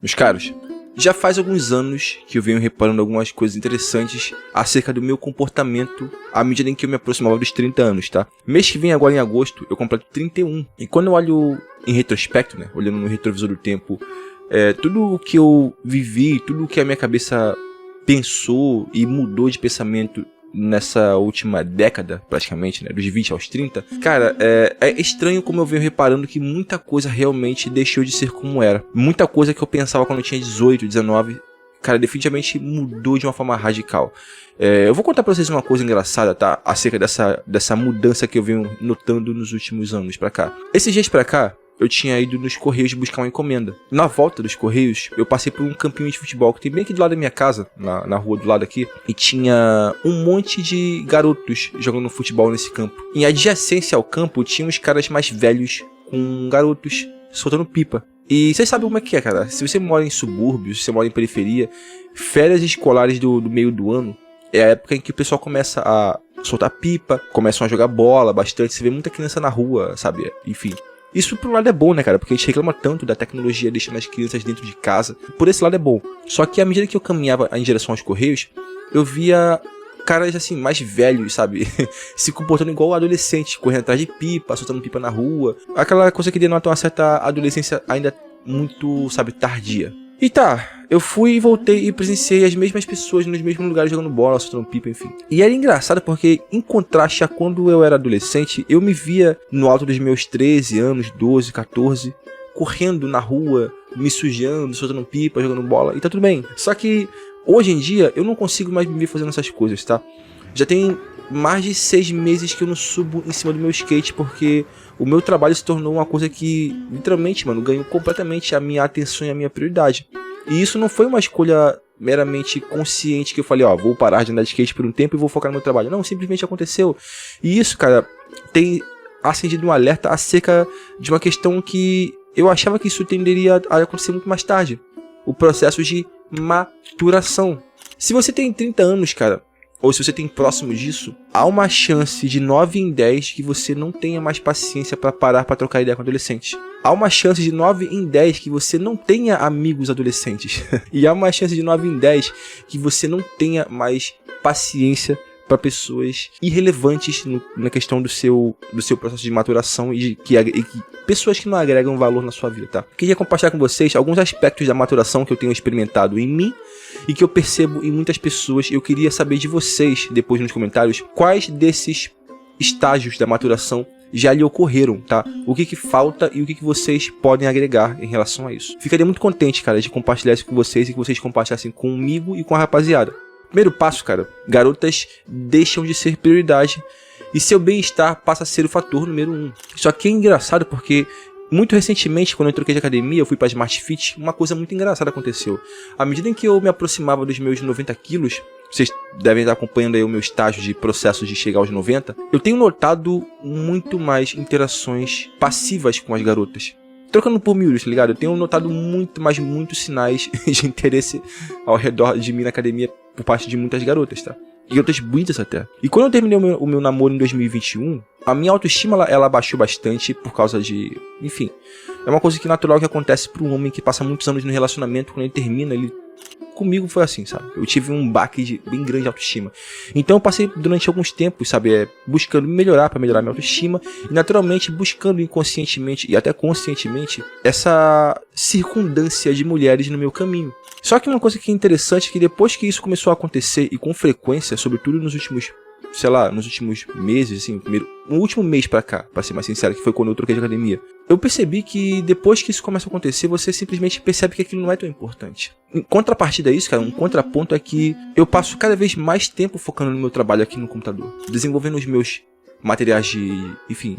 Meus caros, já faz alguns anos que eu venho reparando algumas coisas interessantes acerca do meu comportamento à medida em que eu me aproximava dos 30 anos, tá? Mês que vem, agora em agosto, eu completo 31. E quando eu olho em retrospecto, né, olhando no retrovisor do tempo, tudo o que eu vivi, tudo o que a minha cabeça pensou e mudou de pensamento nessa última década, praticamente, né, dos 20 aos 30, cara, é estranho como eu venho reparando que muita coisa realmente deixou de ser como era. Muita coisa que eu pensava quando eu tinha 18, 19, cara, definitivamente mudou de uma forma radical. Eu vou contar pra vocês uma coisa engraçada, tá, acerca dessa mudança que eu venho notando nos últimos anos pra cá. Esses dias pra cá, eu tinha ido nos Correios buscar uma encomenda. Na volta dos Correios, eu passei por um campinho de futebol que tem bem aqui do lado da minha casa, na rua do lado aqui, e tinha um monte de garotos jogando futebol nesse campo. Em adjacência ao campo, tinha uns caras mais velhos com garotos soltando pipa. E vocês sabem como é que é, cara? Se você mora em subúrbios, se você mora em periferia, férias escolares do meio do ano é a época em que o pessoal começa a soltar pipa, começam a jogar bola bastante, você vê muita criança na rua, sabe? Enfim. Isso por um lado é bom, né, cara? Porque a gente reclama tanto da tecnologia deixando as crianças dentro de casa. Por esse lado é bom. Só que à medida que eu caminhava em direção aos Correios, eu via caras, assim, mais velhos, sabe? Se comportando igual adolescentes, correndo atrás de pipa, soltando pipa na rua. Aquela coisa que denota uma certa adolescência ainda muito, sabe, tardia. E tá, eu fui e voltei e presenciei as mesmas pessoas nos mesmos lugares jogando bola, soltando pipa, enfim. E era engraçado porque, em contraste a quando eu era adolescente, eu me via no alto dos meus 13 anos, 12, 14, correndo na rua, me sujando, soltando pipa, jogando bola, e tá tudo bem. Só que, hoje em dia, eu não consigo mais me ver fazendo essas coisas, tá? Já tem mais de 6 meses que eu não subo em cima do meu skate porque o meu trabalho se tornou uma coisa que, literalmente, mano, ganhou completamente a minha atenção e a minha prioridade. E isso não foi uma escolha meramente consciente que eu falei, ó, vou parar de andar de skate por um tempo e vou focar no meu trabalho. Não, simplesmente aconteceu. E isso, cara, tem acendido um alerta acerca de uma questão que eu achava que isso tenderia a acontecer muito mais tarde. O processo de maturação. Se você tem 30 anos, cara, ou se você tem próximo disso, há uma chance de 9 em 10 que você não tenha mais paciência para parar para trocar ideia com adolescente. Há uma chance de 9 em 10 que você não tenha amigos adolescentes. E há uma chance de 9 em 10 que você não tenha mais paciência para pessoas irrelevantes na questão do seu processo de maturação e pessoas que não agregam valor na sua vida, tá? Queria compartilhar com vocês alguns aspectos da maturação que eu tenho experimentado em mim e que eu percebo em muitas pessoas. Eu queria saber de vocês, depois nos comentários, quais desses estágios da maturação já lhe ocorreram, tá? O que falta e o que vocês podem agregar em relação a isso. Ficaria muito contente, cara, de compartilhar isso com vocês e que vocês compartilhassem comigo e com a rapaziada. Primeiro passo, cara, garotas deixam de ser prioridade e seu bem-estar passa a ser o fator número 1. Só que é engraçado porque muito recentemente, quando eu troquei de academia, eu fui pra Smart Fit, uma coisa muito engraçada aconteceu. À medida em que eu me aproximava dos meus 90 quilos, vocês devem estar acompanhando aí o meu estágio de processo de chegar aos 90, eu tenho notado muito mais interações passivas com as garotas. Trocando por miúdos, tá ligado? Eu tenho notado muitos sinais de interesse ao redor de mim na academia por parte de muitas garotas, tá? E outras bonitas até. E quando eu terminei o meu namoro em 2021, a minha autoestima ela baixou bastante por causa de... Enfim, é uma coisa que natural que acontece para um homem que passa muitos anos no relacionamento. Quando ele termina, ele... Comigo foi assim, sabe? Eu tive um baque bem grande de autoestima. Então eu passei durante alguns tempos, sabe? Buscando melhorar para melhorar minha autoestima. E naturalmente buscando inconscientemente e até conscientemente essa circundância de mulheres no meu caminho. Só que uma coisa que é interessante é que depois que isso começou a acontecer e com frequência, sobretudo nos últimos, sei lá, nos últimos meses, assim, no último mês pra cá, pra ser mais sincero, que foi quando eu troquei de academia, eu percebi que depois que isso começa a acontecer, você simplesmente percebe que aquilo não é tão importante. Em contrapartida a isso, cara, um contraponto é que eu passo cada vez mais tempo focando no meu trabalho aqui no computador, desenvolvendo os meus materiais de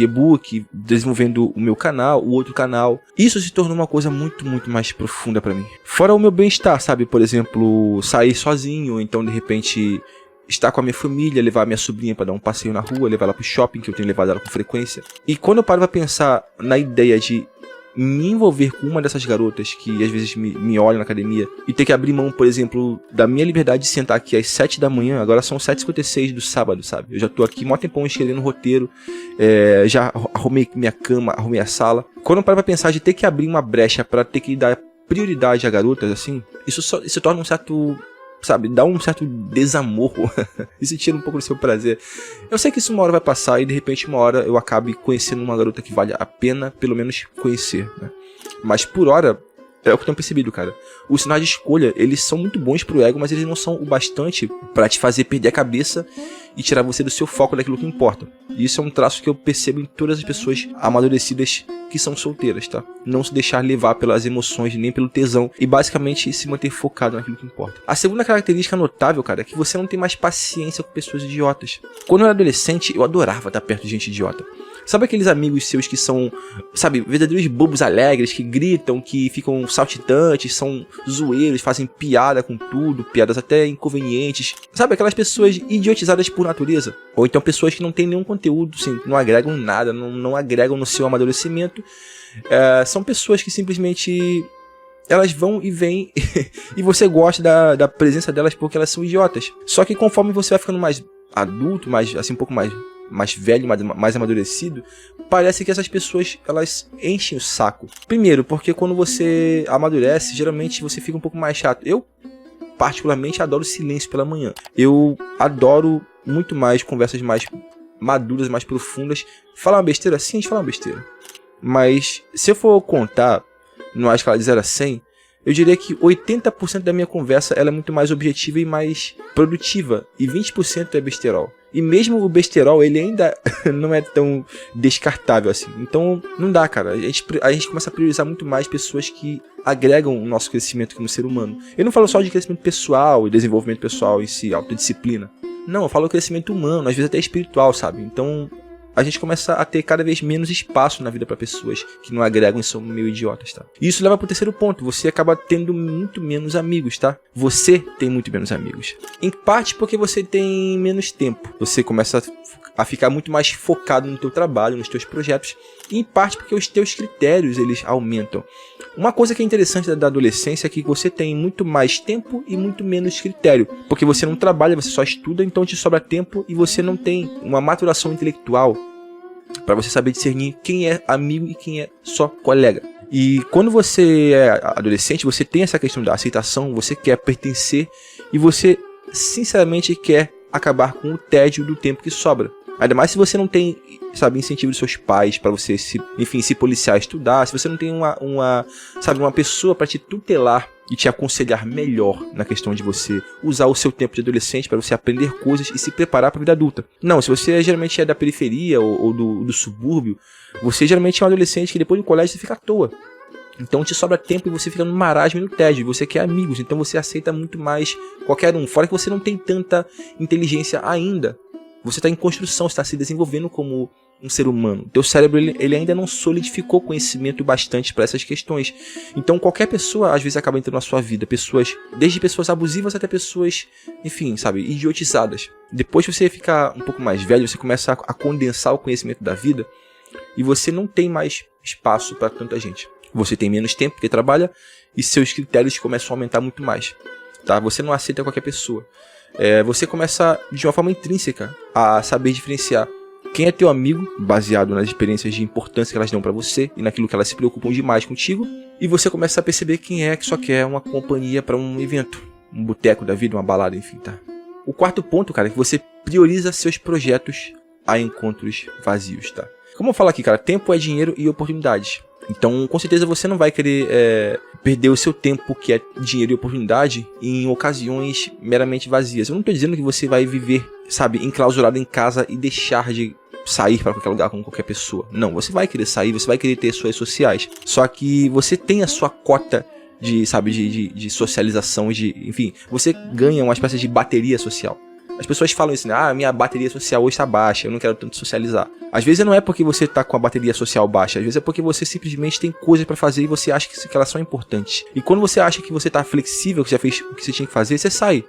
e-book, desenvolvendo o meu canal, o outro canal. Isso se tornou uma coisa muito mais profunda pra mim. Fora o meu bem-estar, sabe? Por exemplo, sair sozinho, então de repente estar com a minha família, levar a minha sobrinha para dar um passeio na rua, levar ela pro shopping, que eu tenho levado ela com frequência. E quando eu paro pra pensar na ideia de me envolver com uma dessas garotas que às vezes me olham na academia e ter que abrir mão, por exemplo, da minha liberdade de sentar aqui às 7 da manhã, agora são 7h56 do sábado, sabe? Eu já tô aqui mó tempão escrevendo roteiro, já arrumei minha cama, arrumei a sala. Quando eu paro pra pensar de ter que abrir uma brecha pra ter que dar prioridade a garotas, assim, isso torna um certo, sabe, dá um certo desamor. Isso tira um pouco do seu prazer. Eu sei que isso uma hora vai passar e de repente uma hora eu acabe conhecendo uma garota que vale a pena, pelo menos conhecer, né? Mas por hora, é o que eu tenho percebido, cara. Os sinais de escolha, eles são muito bons pro ego, mas eles não são o bastante pra te fazer perder a cabeça e tirar você do seu foco daquilo que importa. E isso é um traço que eu percebo em todas as pessoas amadurecidas que são solteiras, tá? Não se deixar levar pelas emoções, nem pelo tesão, e basicamente se manter focado naquilo que importa. A segunda característica notável, cara, é que você não tem mais paciência com pessoas idiotas. Quando eu era adolescente, eu adorava estar perto de gente idiota. Sabe aqueles amigos seus que são, sabe, verdadeiros bobos alegres, que gritam, que ficam saltitantes, são zoeiros, fazem piada com tudo, piadas até inconvenientes. Sabe, aquelas pessoas idiotizadas por natureza. Ou então pessoas que não têm nenhum conteúdo, assim, não agregam nada, não agregam no seu amadurecimento. São pessoas que simplesmente elas vão e vêm e você gosta da presença delas porque elas são idiotas. Só que conforme você vai ficando mais adulto, mais, assim, um pouco mais velho, mais amadurecido, parece que essas pessoas, elas enchem o saco. Primeiro, porque quando você amadurece, geralmente você fica um pouco mais chato. Eu, particularmente, adoro silêncio pela manhã. Eu adoro muito mais conversas mais maduras, mais profundas. Falar uma besteira? Sim, a gente fala uma besteira. Mas, se eu for contar numa escala de 0 a 100, eu diria que 80% da minha conversa ela é muito mais objetiva e mais produtiva. E 20% é besterol. E mesmo o besterol, ele ainda não é tão descartável assim. Então, não dá, cara. A gente começa a priorizar muito mais pessoas que agregam o nosso crescimento como ser humano. Eu não falo só de crescimento pessoal e desenvolvimento pessoal em si, autodisciplina. Não, eu falo crescimento humano, às vezes até espiritual, sabe? Então, a gente começa a ter cada vez menos espaço na vida para pessoas que não agregam e são meio idiotas, tá? E isso leva pro terceiro ponto, você acaba tendo muito menos amigos, tá? Você tem muito menos amigos. Em parte porque você tem menos tempo. Você começa a ficar muito mais focado no teu trabalho, nos teus projetos. E em parte porque os teus critérios, eles aumentam. Uma coisa que é interessante da adolescência é que você tem muito mais tempo e muito menos critério. Porque você não trabalha, você só estuda, então te sobra tempo e você não tem uma maturação intelectual para você saber discernir quem é amigo e quem é só colega. E quando você é adolescente, você tem essa questão da aceitação, você quer pertencer e você sinceramente quer acabar com o tédio do tempo que sobra. Ainda mais se você não tem, sabe, incentivo dos seus pais para você se policiar, estudar, se você não tem uma pessoa para te tutelar e te aconselhar melhor na questão de você usar o seu tempo de adolescente para você aprender coisas e se preparar para a vida adulta. Não, se você geralmente é da periferia ou do subúrbio, você geralmente é um adolescente que depois do colégio você fica à toa. Então te sobra tempo e você fica no marasmo e no tédio, você quer amigos, então você aceita muito mais qualquer um. Fora que você não tem tanta inteligência ainda. Você está em construção, está se desenvolvendo como um ser humano. Teu cérebro ele ainda não solidificou conhecimento bastante para essas questões. Então qualquer pessoa às vezes acaba entrando na sua vida. Desde pessoas abusivas até pessoas, enfim, sabe, idiotizadas. Depois que você fica um pouco mais velho, você começa a condensar o conhecimento da vida e você não tem mais espaço para tanta gente. Você tem menos tempo porque trabalha e seus critérios começam a aumentar muito mais. Tá? Você não aceita qualquer pessoa. Você começa de uma forma intrínseca a saber diferenciar quem é teu amigo, baseado nas experiências de importância que elas dão pra você e naquilo que elas se preocupam demais contigo, e você começa a perceber quem é que só quer uma companhia pra um evento, um boteco da vida, uma balada, enfim, tá? O quarto ponto, cara, é que você prioriza seus projetos a encontros vazios, tá? Como eu falo aqui, cara, tempo é dinheiro e oportunidades. Então, com certeza você não vai querer perder o seu tempo, que é dinheiro e oportunidade, em ocasiões meramente vazias. Eu não estou dizendo que você vai viver, sabe, enclausurado em casa e deixar de sair para qualquer lugar com qualquer pessoa. Não, você vai querer sair, você vai querer ter suas sociais. Só que você tem a sua cota de socialização, enfim, você ganha uma espécie de bateria social. As pessoas falam isso, né? Minha bateria social hoje está baixa, eu não quero tanto socializar. Às vezes não é porque você está com a bateria social baixa, às vezes é porque você simplesmente tem coisas para fazer e você acha que elas são importantes. E quando você acha que você está flexível, que já fez o que você tinha que fazer, você sai.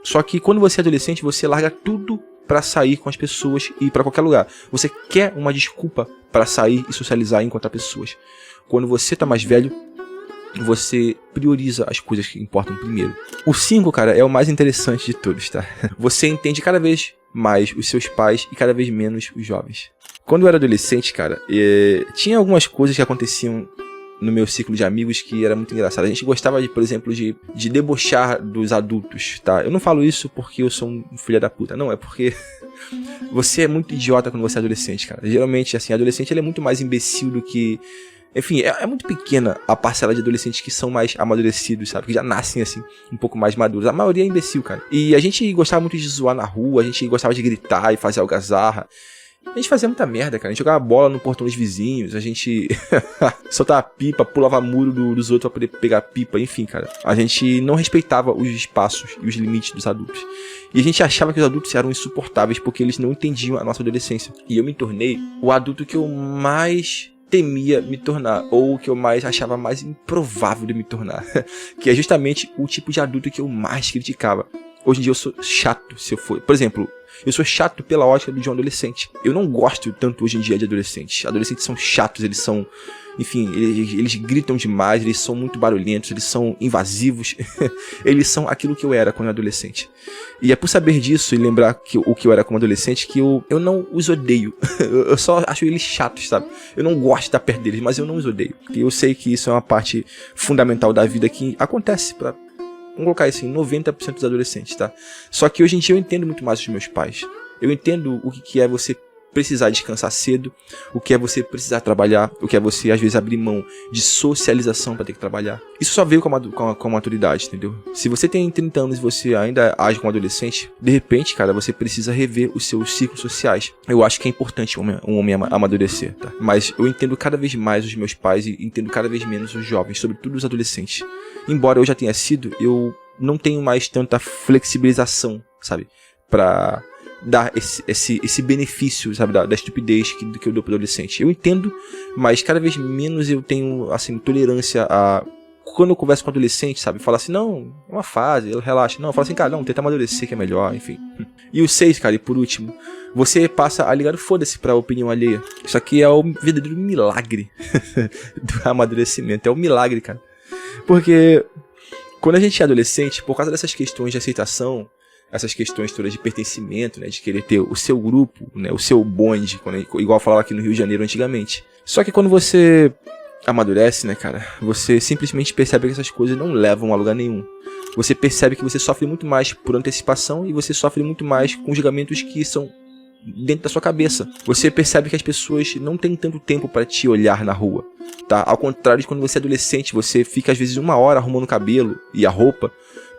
Só que quando você é adolescente, você larga tudo para sair com as pessoas e ir para qualquer lugar. Você quer uma desculpa para sair e socializar e encontrar pessoas. Quando você está mais velho, você prioriza as coisas que importam primeiro. O 5, cara, é o mais interessante de todos, tá? Você entende cada vez mais os seus pais e cada vez menos os jovens. Quando eu era adolescente, cara, tinha algumas coisas que aconteciam no meu ciclo de amigos que era muito engraçado. A gente gostava, por exemplo, de debochar dos adultos, tá? Eu não falo isso porque eu sou um filho da puta, não, é porque você é muito idiota quando você é adolescente, cara. Geralmente, assim, adolescente ele é muito mais imbecil do que... Enfim, é muito pequena a parcela de adolescentes que são mais amadurecidos, sabe? Que já nascem, assim, um pouco mais maduros. A maioria é imbecil, cara. E a gente gostava muito de zoar na rua, a gente gostava de gritar e fazer algazarra. A gente fazia muita merda, cara. A gente jogava bola no portão dos vizinhos, a gente soltava pipa, pulava muro dos outros pra poder pegar pipa, enfim, cara. A gente não respeitava os espaços e os limites dos adultos. E a gente achava que os adultos eram insuportáveis porque eles não entendiam a nossa adolescência. E eu me tornei o adulto que eu mais temia me tornar, ou que eu mais achava mais improvável de me tornar. Que é justamente o tipo de adulto que eu mais criticava. Hoje em dia eu sou chato, se eu for... Por exemplo, eu sou chato pela ótica de um adolescente. Eu não gosto tanto hoje em dia de adolescentes. Adolescentes são chatos, eles são... Enfim, eles gritam demais, eles são muito barulhentos, eles são invasivos. Eles são aquilo que eu era quando eu era adolescente. E é por saber disso e lembrar o que eu era como adolescente que eu não os odeio. Eu só acho eles chatos, sabe? Eu não gosto de estar perto deles, mas eu não os odeio. E eu sei que isso é uma parte fundamental da vida que acontece pra... Vamos colocar isso em 90% dos adolescentes, tá? Só que hoje em dia eu entendo muito mais os meus pais. Eu entendo o que é você precisar descansar cedo, o que é você precisar trabalhar, o que é você, às vezes, abrir mão de socialização para ter que trabalhar. Isso só veio com a maturidade, entendeu? Se você tem 30 anos e você ainda age como adolescente, de repente, cara, você precisa rever os seus ciclos sociais. Eu acho que é importante um homem amadurecer, tá? Mas eu entendo cada vez mais os meus pais e entendo cada vez menos os jovens, sobretudo os adolescentes. Embora eu já tenha sido, eu não tenho mais tanta flexibilização, sabe? Pra dar esse benefício, sabe, da estupidez que eu dou pro adolescente. Eu entendo, mas cada vez menos eu tenho, assim, tolerância a... Quando eu converso com adolescente, sabe, falar assim, não, é uma fase, relaxa. Não, eu falo assim, cara, não, tenta amadurecer que é melhor, enfim. E o 6, cara, e por último, você passa a ligar o foda-se pra opinião alheia. Isso aqui é o verdadeiro milagre do amadurecimento, é um milagre, cara. Porque quando a gente é adolescente, por causa dessas questões de aceitação, essas questões todas de pertencimento, né, de querer ter o seu grupo, né, o seu bonde, igual eu falava aqui no Rio de Janeiro antigamente. Só que quando você amadurece, né, cara, você simplesmente percebe que essas coisas não levam a lugar nenhum. Você percebe que você sofre muito mais por antecipação e você sofre muito mais com julgamentos que são dentro da sua cabeça. Você percebe que as pessoas não têm tanto tempo para te olhar na rua, tá? Ao contrário de quando você é adolescente, você fica às vezes 1 hora arrumando o cabelo e a roupa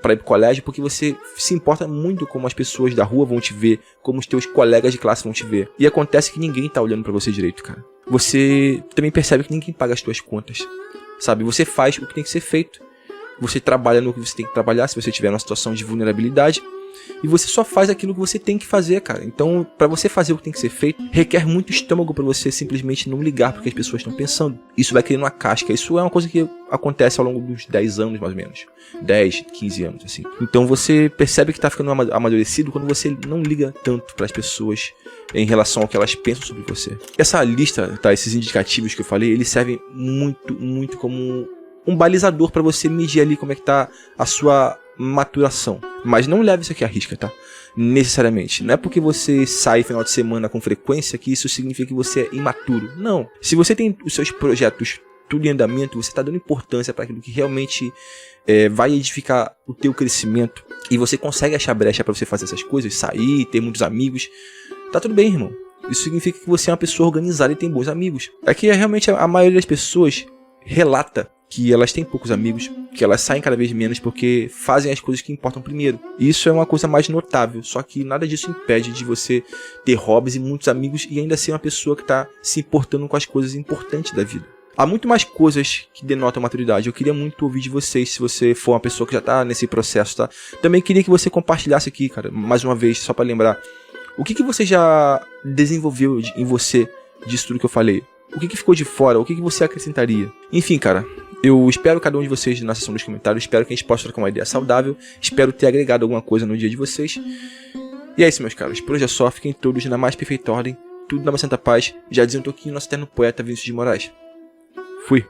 para ir pro colégio, porque você se importa muito como as pessoas da rua vão te ver, como os teus colegas de classe vão te ver. E acontece que ninguém tá olhando para você direito, cara. Você também percebe que ninguém paga as tuas contas, sabe? Você faz o que tem que ser feito. Você trabalha no que você tem que trabalhar, se você estiver numa situação de vulnerabilidade. E você só faz aquilo que você tem que fazer, cara. Então, pra você fazer o que tem que ser feito, requer muito estômago pra você simplesmente não ligar porque as pessoas estão pensando. Isso vai criando uma casca. Isso é uma coisa que acontece ao longo dos 10 anos, mais ou menos. 10, 15 anos, assim. Então você percebe que tá ficando amadurecido quando você não liga tanto pras pessoas em relação ao que elas pensam sobre você. Essa lista, tá? Esses indicativos que eu falei, eles servem muito, muito como um balizador pra você medir ali como é que tá a sua maturação. Mas não leve isso aqui à risca, tá? Necessariamente. Não é porque você sai final de semana com frequência que isso significa que você é imaturo. Não. Se você tem os seus projetos tudo em andamento, você está dando importância para aquilo que realmente vai edificar o teu crescimento, e você consegue achar brecha para você fazer essas coisas, sair, ter muitos amigos, tá tudo bem, irmão. Isso significa que você é uma pessoa organizada e tem bons amigos. É que realmente a maioria das pessoas relata que elas têm poucos amigos, que elas saem cada vez menos porque fazem as coisas que importam primeiro. Isso é uma coisa mais notável, só que nada disso impede de você ter hobbies e muitos amigos e ainda ser uma pessoa que está se importando com as coisas importantes da vida. Há muito mais coisas que denotam maturidade. Eu queria muito ouvir de vocês, se você for uma pessoa que já está nesse processo, tá? Também queria que você compartilhasse aqui, cara, mais uma vez, só para lembrar. O que você já desenvolveu em você disso tudo que eu falei? O que ficou de fora? O que você acrescentaria? Enfim, cara, eu espero cada um de vocês na seção dos comentários. Espero que a gente possa trocar uma ideia saudável. Espero ter agregado alguma coisa no dia de vocês. E é isso, meus caros. Por hoje é só. Fiquem todos na mais perfeita ordem. Tudo na mais santa paz. Já dizia um pouquinho nosso eterno poeta Vinícius de Moraes. Fui.